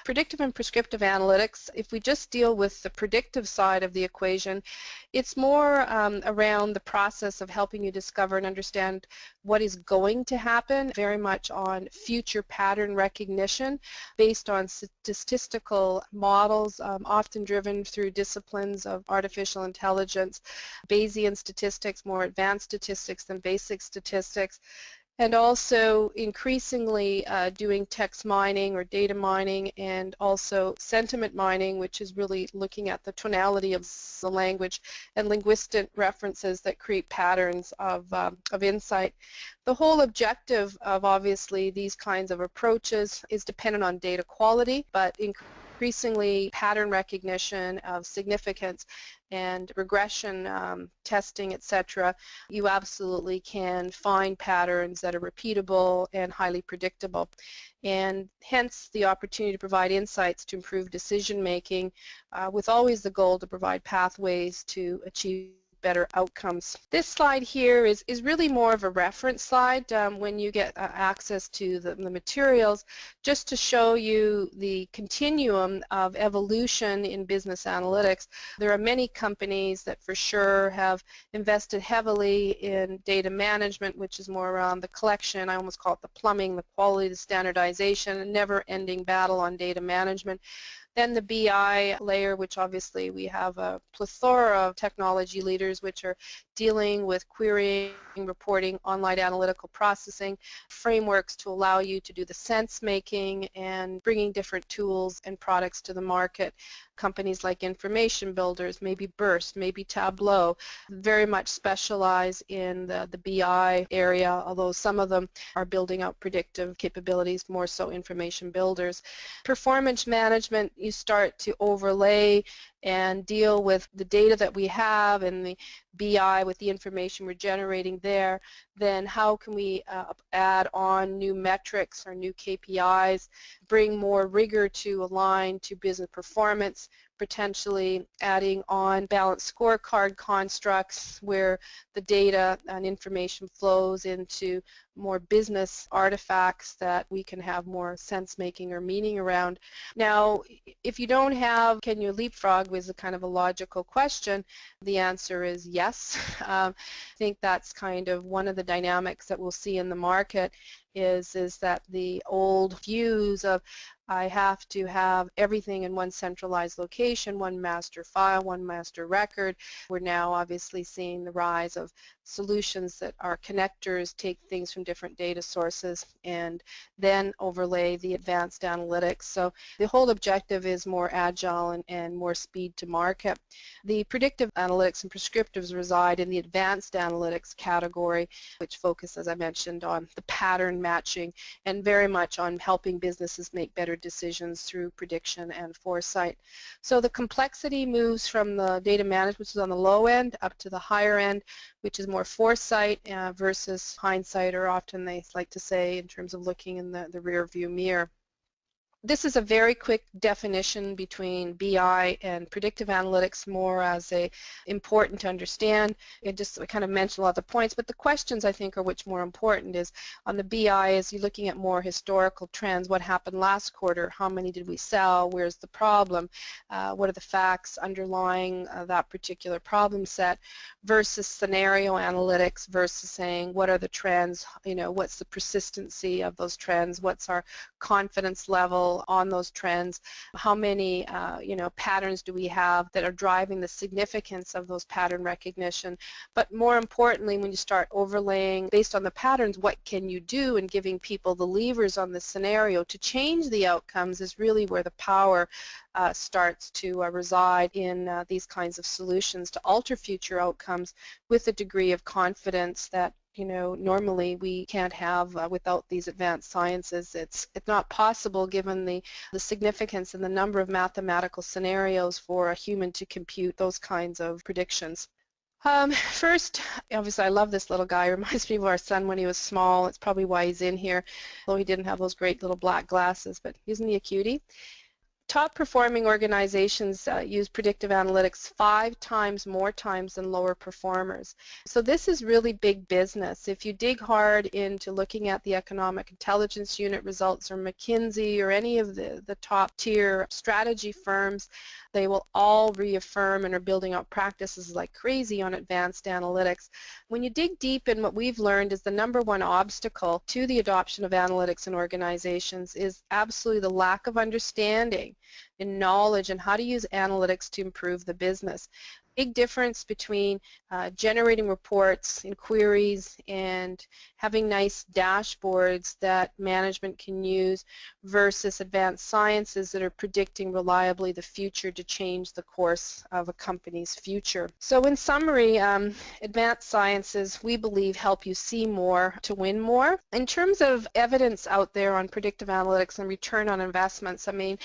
Predictive and prescriptive analytics, if we just deal with the predictive side of the equation, it's more around the process of helping you discover and understand what is going to happen, very much on future pattern recognition based on statistical models, often driven through disciplines of artificial intelligence, Bayesian statistics, more advanced statistics than basic statistics, and also increasingly doing text mining or data mining, and also sentiment mining, which is really looking at the tonality of the language and linguistic references that create patterns of insight. The whole objective of obviously these kinds of approaches is dependent on data quality, but increasingly pattern recognition of significance and regression testing, etc., you absolutely can find patterns that are repeatable and highly predictable, and hence the opportunity to provide insights to improve decision making with always the goal to provide pathways to achieve better outcomes. This slide here is really more of a reference slide when you get access to the materials, just to show you the continuum of evolution in business analytics. There are many companies that for sure have invested heavily in data management, which is more around the collection, I almost call it the plumbing, the quality, the standardization, a never-ending battle on data management. Then the BI layer, which obviously we have a plethora of technology leaders which are dealing with querying, reporting, online analytical processing, frameworks to allow you to do the sense making and bringing different tools and products to the market. Companies like information builders, maybe Burst, maybe Tableau, very much specialize in the BI area, although some of them are building out predictive capabilities, more so information builders. Performance management, you start to overlay and deal with the data that we have and the BI with the information we're generating there. Then how can we add on new metrics or new KPIs, bring more rigor to align to business performance, potentially adding on balanced scorecard constructs where the data and information flows into more business artifacts that we can have more sense making or meaning around. Now, if you don't have, can you leapfrog, was a kind of a logical question. The answer is yes. I think that's kind of one of the dynamics that we'll see in the market is that the old views of I have to have everything in one centralized location, one master file, one master record. We're now obviously seeing the rise of solutions that are connectors, take things from different data sources, and then overlay the advanced analytics. So the whole objective is more agile and more speed to market. The predictive analytics and prescriptives reside in the advanced analytics category, which focus, as I mentioned, on the pattern matching and very much on helping businesses make better decisions through prediction and foresight. So the complexity moves from the data management, which is on the low end, up to the higher end, which is more foresight versus hindsight, or often they like to say in terms of looking in the rear view mirror. This is a very quick definition between BI and predictive analytics, more as a important to understand. I kind of mentioned a lot of the points, but the questions I think are which more important is on the BI is you're looking at more historical trends. What happened last quarter? How many did we sell? Where's the problem? What are the facts underlying that particular problem set? Versus scenario analytics versus saying what are the trends? What's the persistency of those trends? What's our confidence level on those trends? How many patterns do we have that are driving the significance of those pattern recognition? But more importantly, when you start overlaying based on the patterns, what can you do, and giving people the levers on the scenario to change the outcomes is really where the power starts to reside in these kinds of solutions to alter future outcomes with a degree of confidence that normally we can't have without these advanced sciences. It's not possible given the significance and the number of mathematical scenarios for a human to compute those kinds of predictions. First, obviously I love this little guy. It reminds me of our son when he was small. It's probably why he's in here, although he didn't have those great little black glasses, but isn't he a cutie? Top performing organizations use predictive analytics 5 times more times than lower performers. So this is really big business. If you dig hard into looking at the Economic Intelligence Unit results or McKinsey or any of the top tier strategy firms, they will all reaffirm and are building out practices like crazy on advanced analytics. When you dig deep in, what we've learned is the number one obstacle to the adoption of analytics in organizations is absolutely the lack of understanding and knowledge and how to use analytics to improve the business. Big difference between generating reports and queries and having nice dashboards that management can use versus advanced sciences that are predicting reliably the future to change the course of a company's future. So in summary, advanced sciences, we believe, help you see more to win more. In terms of evidence out there on predictive analytics and return on investments, I mean,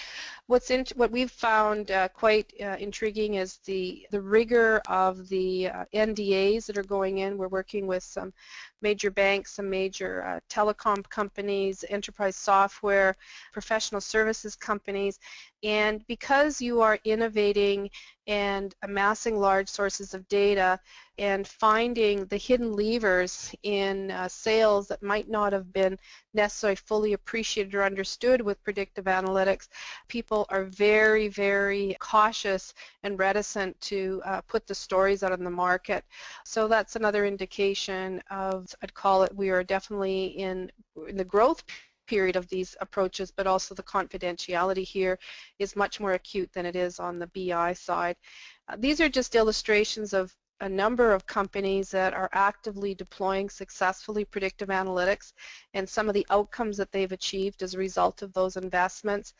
what we've found quite intriguing is the rigor of the NDAs that are going in. We're working with some major banks, some major telecom companies, enterprise software, professional services companies, and because you are innovating and amassing large sources of data and finding the hidden levers in sales that might not have been necessarily fully appreciated or understood with predictive analytics, people are very, very cautious and reticent to put the stories out on the market. So that's another indication of, I'd call it, we are definitely in the growth period of these approaches, but also the confidentiality here is much more acute than it is on the BI side. These are just illustrations of a number of companies that are actively deploying successfully predictive analytics and some of the outcomes that they've achieved as a result of those investments.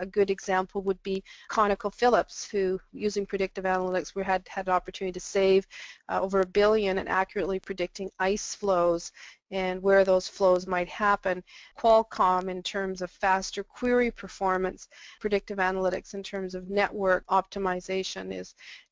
A good example would be ConocoPhillips, who, using predictive analytics, we had an opportunity to save over $1 billion in accurately predicting ice flows and where those flows might happen. Qualcomm, in terms of faster query performance, predictive analytics in terms of network optimization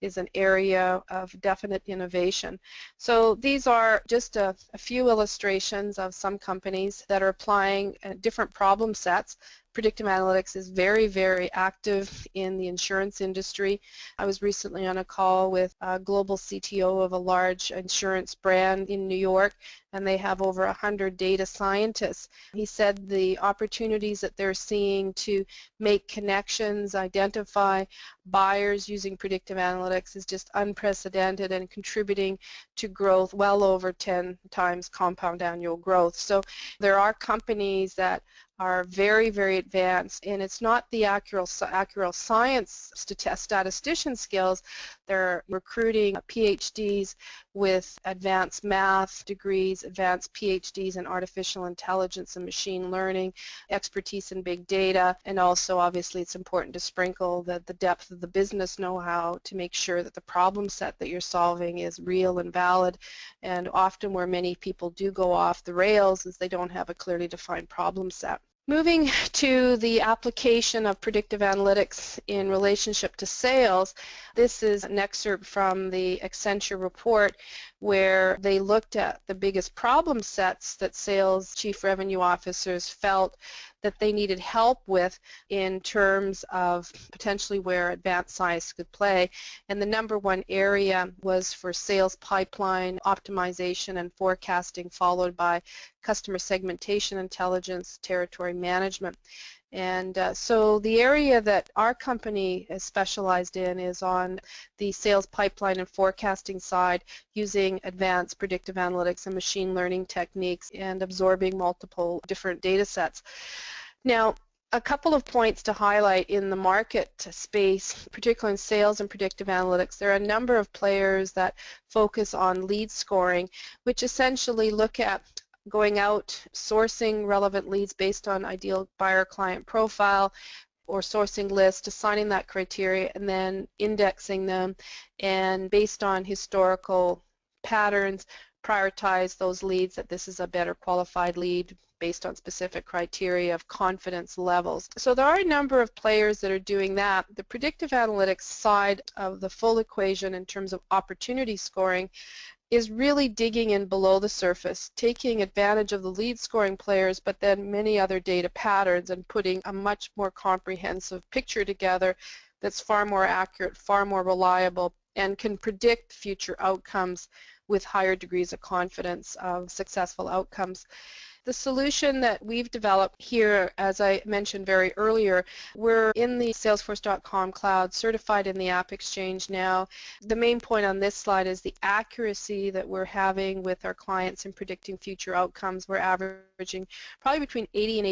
is an area of definite innovation. So these are just a few illustrations of some companies that are applying different problem sets. Predictive analytics is very, very active in the insurance industry. I was recently on a call with a global CTO of a large insurance brand in New York, and they have over 100 data scientists. He said the opportunities that they're seeing to make connections, identify buyers using predictive analytics is just unprecedented and contributing to growth well over 10 times compound annual growth. So there are companies that are very, very advanced, and it's not the accurate science statistician skills. They're recruiting PhDs with advanced math degrees, advanced PhDs in artificial intelligence and machine learning, expertise in big data, and also obviously it's important to sprinkle the depth of the business know-how to make sure that the problem set that you're solving is real and valid. And often where many people do go off the rails is they don't have a clearly defined problem set. Moving to the application of predictive analytics in relationship to sales, this is an excerpt from the Accenture report where they looked at the biggest problem sets that sales chief revenue officers felt that they needed help with in terms of potentially where advanced science could play. And the number one area was for sales pipeline optimization and forecasting, followed by customer segmentation intelligence, territory management. And so the area that our company is specialized in is on the sales pipeline and forecasting side, using advanced predictive analytics and machine learning techniques and absorbing multiple different data sets. Now, a couple of points to highlight in the market space, particularly in sales and predictive analytics. There are a number of players that focus on lead scoring, which essentially look at going out, sourcing relevant leads based on ideal buyer-client profile or sourcing list, assigning that criteria, and then indexing them, and based on historical patterns, prioritize those leads that this is a better qualified lead based on specific criteria of confidence levels. So there are a number of players that are doing that. The predictive analytics side of the full equation in terms of opportunity scoring is really digging in below the surface, taking advantage of the lead scoring players, but then many other data patterns and putting a much more comprehensive picture together that's far more accurate, far more reliable, and can predict future outcomes with higher degrees of confidence of successful outcomes. The solution that we've developed here, as I mentioned very earlier, we're in the Salesforce.com cloud, certified in the App Exchange now. The main point on this slide is the accuracy that we're having with our clients in predicting future outcomes. We're averaging probably between 80 and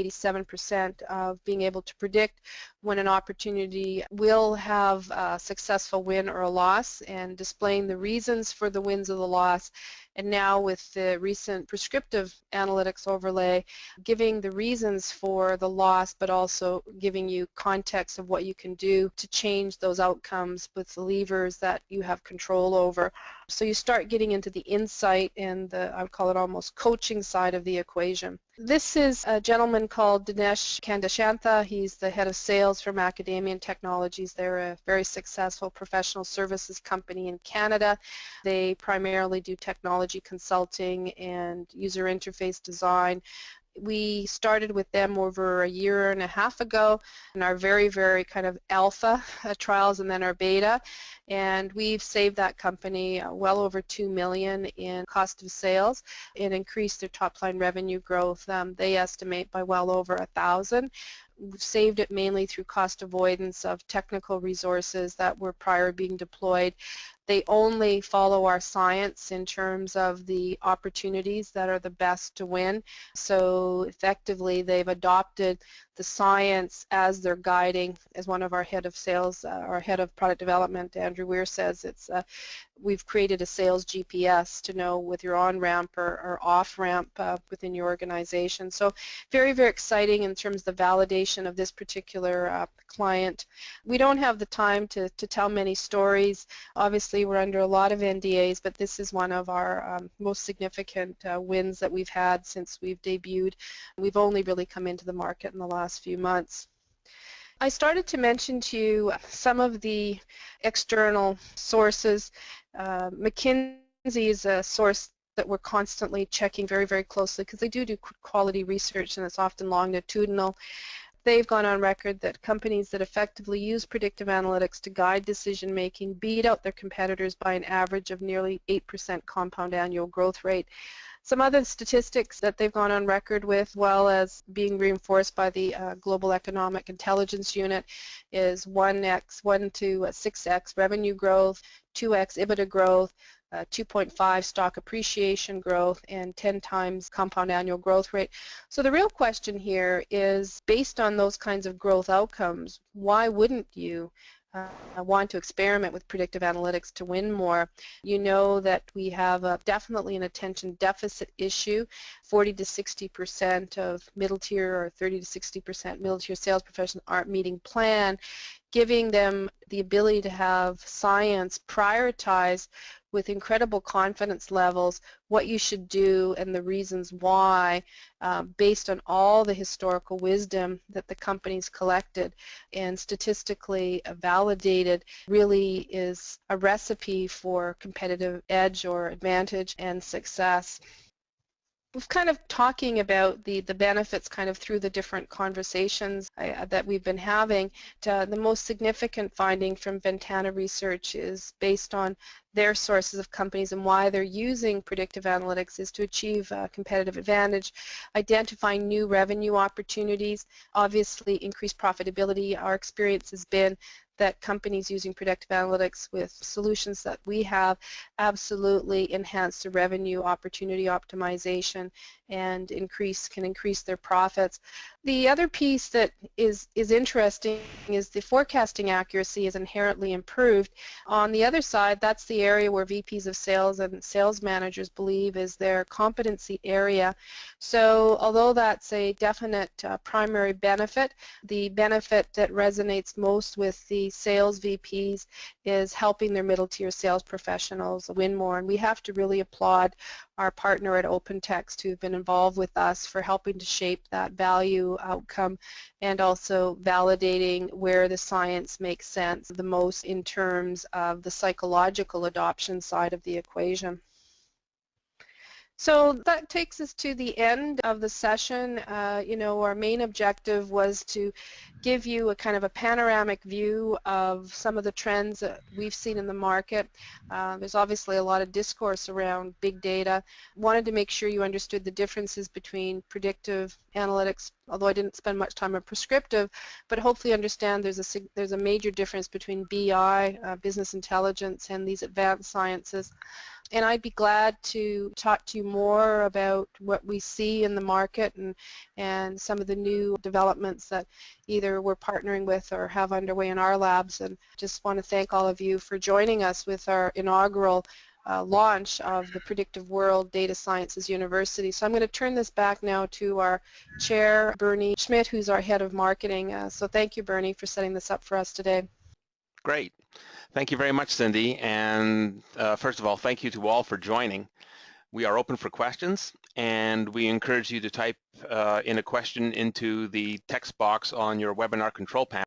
87% of being able to predict when an opportunity will have a successful win or a loss, and displaying the reasons for the wins or the loss. And now with the recent prescriptive analytics overlay, giving the reasons for the loss, but also giving you context of what you can do to change those outcomes with the levers that you have control over. So you start getting into the insight and the, I would call it almost coaching side of the equation. This is a gentleman called Dinesh Kandashantha. He's the head of sales for Macadamian Technologies. They're a very successful professional services company in Canada. They primarily do technology consulting and user interface design. We started with them over a year and a half ago in our very, very kind of alpha trials and then our beta, and we've saved that company well over $2 million in cost of sales and increased their top line revenue growth. They estimate by well over 1,000. We've saved it mainly through cost avoidance of technical resources that were prior being deployed. They only follow our science in terms of the opportunities that are the best to win. So effectively, they've adopted the science as their guiding. As one of our head of sales, our head of product development, Andrew Weir, says, it's we've created a sales GPS to know with your on-ramp or off-ramp within your organization. So very, very exciting in terms of the validation of this particular client. We don't have the time to tell many stories. Obviously, we're under a lot of NDAs, but this is one of our most significant wins that we've had since we've debuted. We've only really come into the market in the last few months. I started to mention to you some of the external sources. McKinsey is a source that we're constantly checking very, very closely because they do quality research and it's often longitudinal. They've gone on record that companies that effectively use predictive analytics to guide decision making beat out their competitors by an average of nearly 8% compound annual growth rate. Some other statistics that they've gone on record with, well as being reinforced by the Global Economic Intelligence Unit, is 1 to 6x revenue growth, 2x EBITDA growth, 2.5 stock appreciation growth, and 10 times compound annual growth rate. So the real question here is, based on those kinds of growth outcomes, why wouldn't you want to experiment with predictive analytics to win more? You know that we have definitely an attention deficit issue. 40 to 60% of middle tier or 30 to 60% middle tier sales professionals aren't meeting plan. Giving them the ability to have science prioritized with incredible confidence levels what you should do and the reasons why, based on all the historical wisdom that the company's collected and statistically validated, really is a recipe for competitive edge or advantage and success. We've kind of talking about the benefits kind of through the different conversations that we've been having. The most significant finding from Ventana Research is based on their sources of companies and why they're using predictive analytics is to achieve competitive advantage, identifying new revenue opportunities, obviously increase profitability. Our experience has been that companies using predictive analytics with solutions that we have absolutely enhance the revenue opportunity optimization and can increase their profits. The other piece that is interesting is the forecasting accuracy is inherently improved. On the other side, that's the area where VPs of sales and sales managers believe is their competency area. So although that's a definite primary benefit, the benefit that resonates most with the sales VPs is helping their middle tier sales professionals win more. And we have to really applaud our partner at OpenText who've been involved with us for helping to shape that value outcome and also validating where the science makes sense the most in terms of the psychological adoption side of the equation. So that takes us to the end of the session. Our main objective was to give you a kind of a panoramic view of some of the trends that we've seen in the market. There's obviously a lot of discourse around big data. Wanted to make sure you understood the differences between predictive analytics, although I didn't spend much time on prescriptive, but hopefully understand there's a major difference between BI, business intelligence, and these advanced sciences. And I'd be glad to talk to you more about what we see in the market and some of the new developments that either we're partnering with or have underway in our labs. And just want to thank all of you for joining us with our inaugural launch of the Predictive World Data Sciences University. So I'm going to turn this back now to our chair, Bernie Schmidt, who's our head of marketing. So thank you, Bernie, for setting this up for us today. Great. Thank you very much, Cindy. And first of all, thank you to all for joining. We are open for questions, and we encourage you to type in a question into the text box on your webinar control panel.